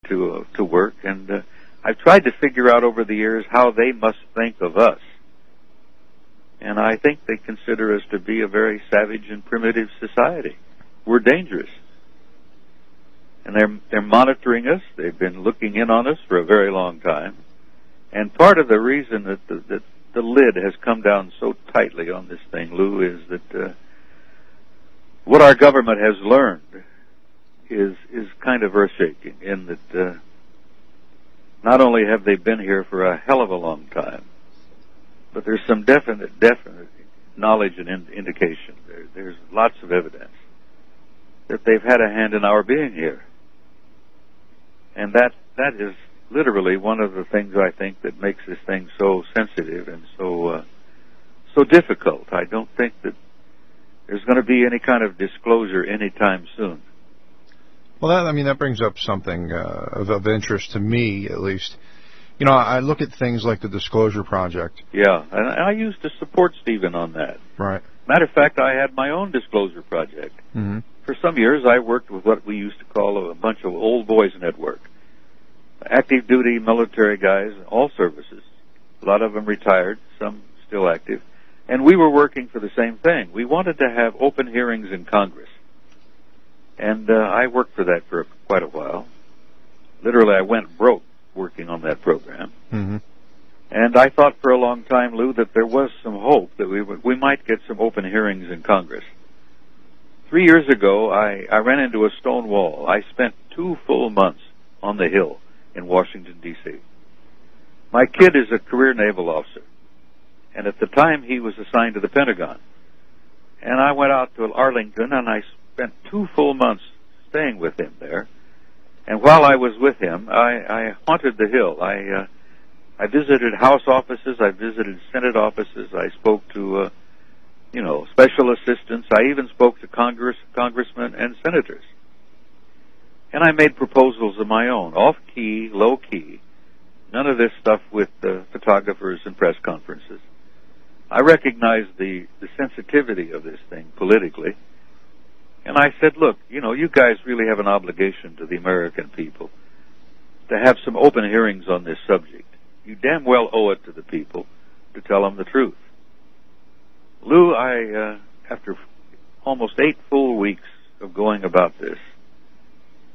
to work, and I've tried to figure out over the years how they must think of us. And I think they consider us to be a very savage and primitive society. We're dangerous. And they're monitoring us. They've been looking in on us for a very long time. And part of the reason that the lid has come down so tightly on this thing, Lou, is that what our government has learned is kind of earth-shaking, in that not only have they been here for a hell of a long time, but there's some definite knowledge and indication. There's lots of evidence that they've had a hand in our being here. And that is literally one of the things, I think, that makes this thing so sensitive and so difficult. I don't think that there's going to be any kind of disclosure anytime soon. Well, that brings up something of interest to me, at least. You know, I look at things like the Disclosure Project. Yeah, and I used to support Stephen on that. Right. Matter of fact, I had my own Disclosure Project. Mm-hmm. For some years, I worked with what we used to call a bunch of old boys network. Active duty military guys, all services. A lot of them retired, some still active. And we were working for the same thing. We wanted to have open hearings in Congress. And I worked for that for quite a while. Literally, I went broke working on that program. Mm-hmm. And I thought for a long time, Lou, that there was some hope that we might get some open hearings in Congress. 3 years ago, I ran into a stone wall. I spent 2 full months on the Hill in Washington, D.C. My kid is a career naval officer, and at the time he was assigned to the Pentagon. And I went out to Arlington, and I spent 2 full months staying with him there. And while I was with him, I haunted the Hill. I visited House offices, I visited Senate offices, I spoke to special assistants. I even spoke to congressmen and senators. And I made proposals of my own, off-key, low-key, none of this stuff with photographers and press conferences. I recognized the sensitivity of this thing politically, and I said, look, you guys really have an obligation to the American people to have some open hearings on this subject. You damn well owe it to the people to tell them the truth. Lou, after almost 8 full weeks of going about this,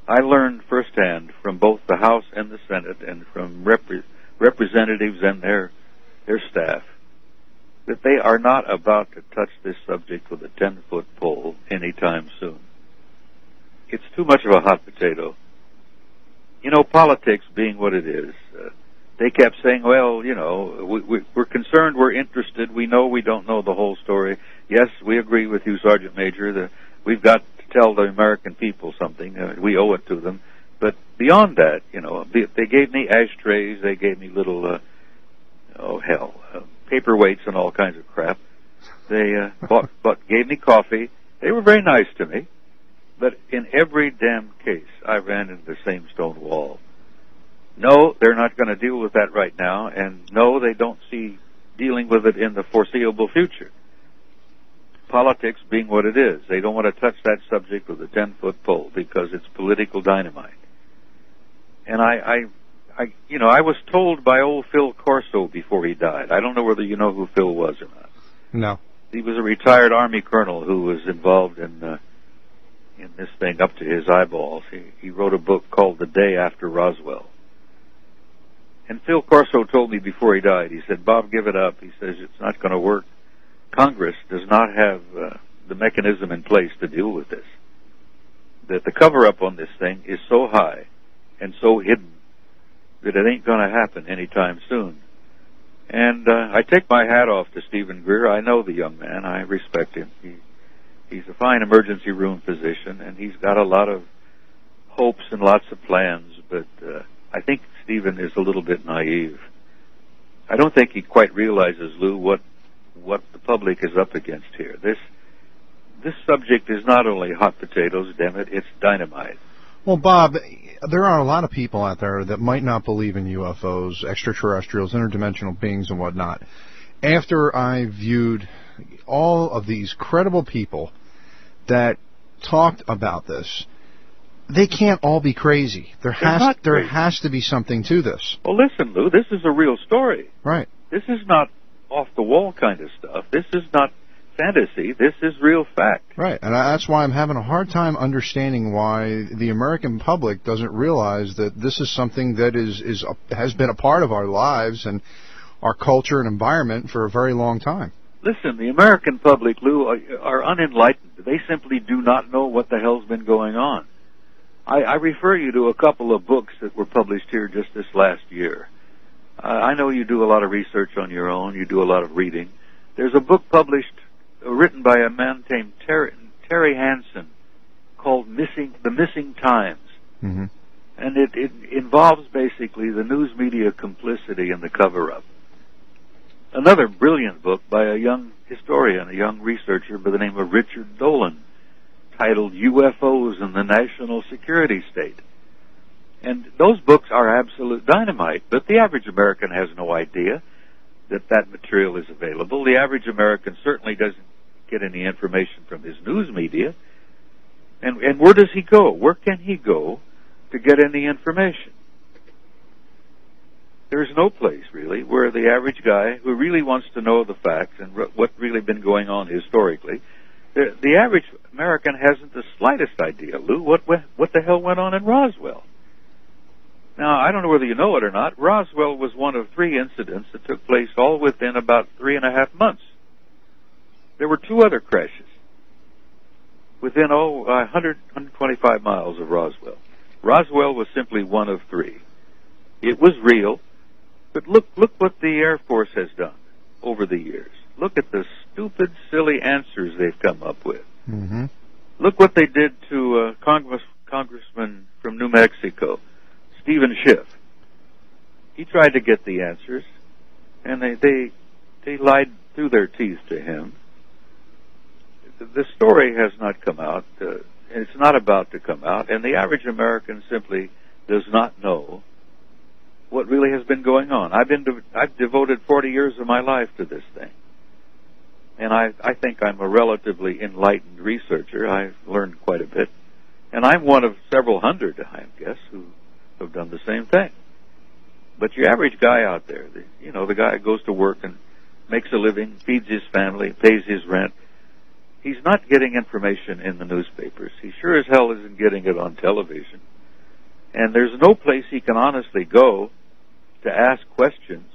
I learned firsthand from both the House and the Senate and from representatives and their staff that they are not about to touch this subject with a 10-foot pole anytime soon. It's too much of a hot potato. Politics being what it is, they kept saying, well, we're concerned, we're interested, we know we don't know the whole story. Yes, we agree with you, Sergeant Major, that we've got to tell the American people something. We owe it to them. But beyond that, they gave me ashtrays, they gave me little, paperweights and all kinds of crap. They gave me coffee. They were very nice to me. But in every damn case, I ran into the same stone wall. No, they're not going to deal with that right now, and no, they don't see dealing with it in the foreseeable future. Politics being what it is, they don't want to touch that subject with a 10-foot pole because it's political dynamite. And I was told by old Phil Corso before he died. I don't know whether you know who Phil was or not. No. He was a retired Army colonel who was involved in this thing up to his eyeballs. He wrote a book called The Day After Roswell. And Phil Corso told me before he died, he said, Bob, give it up. He says, it's not going to work. Congress does not have the mechanism in place to deal with this. That the cover-up on this thing is so high and so hidden that it ain't going to happen anytime soon. And I take my hat off to Stephen Greer. I know the young man. I respect him. He's a fine emergency room physician, and he's got a lot of hopes and lots of plans, but I think Stephen is a little bit naive. I don't think he quite realizes, Lou, what the public is up against here. This subject is not only hot potatoes, damn it, it's dynamite. Well, Bob, there are a lot of people out there that might not believe in UFOs, extraterrestrials, interdimensional beings, and whatnot. After I viewed all of these credible people that talked about this, they can't all be crazy. There has to be something to this. Well, listen, Lou, this is a real story. Right. This is not off-the-wall kind of stuff. This is not fantasy. This is real fact. Right, and that's why I'm having a hard time understanding why the American public doesn't realize that this is something that has been a part of our lives and our culture and environment for a very long time. Listen, the American public, Lou, are unenlightened. They simply do not know what the hell's been going on. I refer you to a couple of books that were published here just this last year. I know you do a lot of research on your own. You do a lot of reading. There's a book published, written by a man named Terry Hansen, called The Missing Times. Mm-hmm. And it involves basically the news media complicity in the cover-up. Another brilliant book by a young historian, a young researcher by the name of Richard Dolan, titled UFOs and the National Security State. And those books are absolute dynamite, but the average American has no idea that that material is available. The average American certainly doesn't get any information from his news media. And where does he go? Where can he go to get any information? There's no place, really, where the average guy who really wants to know the facts and what's really been going on historically, the average American hasn't the slightest idea, Lou, what the hell went on in Roswell. Now, I don't know whether you know it or not. Roswell was one of 3 incidents that took place all within about 3.5 months. There were 2 other crashes within 125 miles of Roswell. Roswell was simply one of 3. It was real, but look what the Air Force has done over the years. Look at the stupid, silly answers they've come up with. Mm-hmm. Look what they did to Congressman from New Mexico, Stephen Schiff. He tried to get the answers, and they lied through their teeth to him. The story has not come out. It's not about to come out, and the average American simply does not know what really has been going on. I've devoted 40 years of my life to this thing, and I think I'm a relatively enlightened researcher. I've learned quite a bit, and I'm one of several hundred, I guess, who have done the same thing. But your average guy out there, the guy who goes to work and makes a living, feeds his family, pays his rent, he's not getting information in the newspapers. He sure as hell isn't getting it on television. And there's no place he can honestly go to ask questions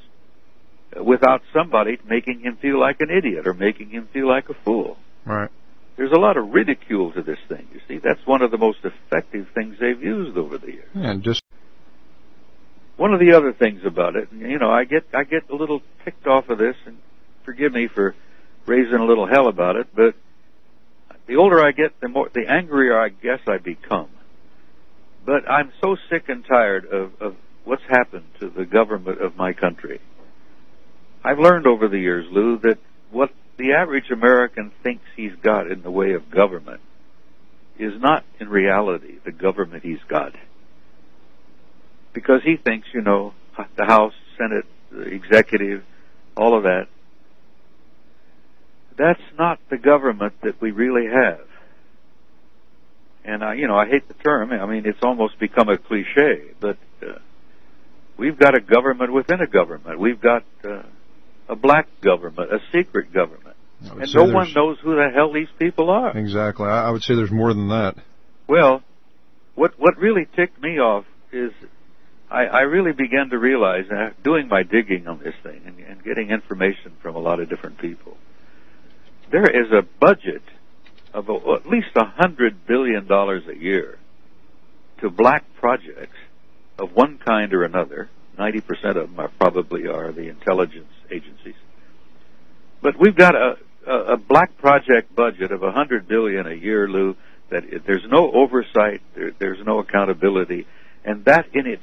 without somebody making him feel like an idiot or making him feel like a fool. Right. There's a lot of ridicule to this thing, you see. That's one of the most effective things they've used over the years. And just one of the other things about it, I get a little ticked off of this, and forgive me for raising a little hell about it, but the older I get, the angrier I guess I become. But I'm so sick and tired of what's happened to the government of my country. I've learned over the years, Lou, that what the average American thinks he's got in the way of government is not in reality the government he's got. Because he thinks, the House, Senate, the executive, all of that, that's not the government that we really have. And, I hate the term. I mean, it's almost become a cliche, but we've got a government within a government. We've got a black government, a secret government. And no one knows who the hell these people are. Exactly. I would say there's more than that. Well, what really ticked me off is I really began to realize, doing my digging on this thing and getting information from a lot of different people, there is a budget of at least $100 billion a year to black projects of one kind or another. 90% of them probably are the intelligence agencies. But we've got a black project budget of $100 billion a year, Lou, that there's no oversight, there's no accountability, and that in itself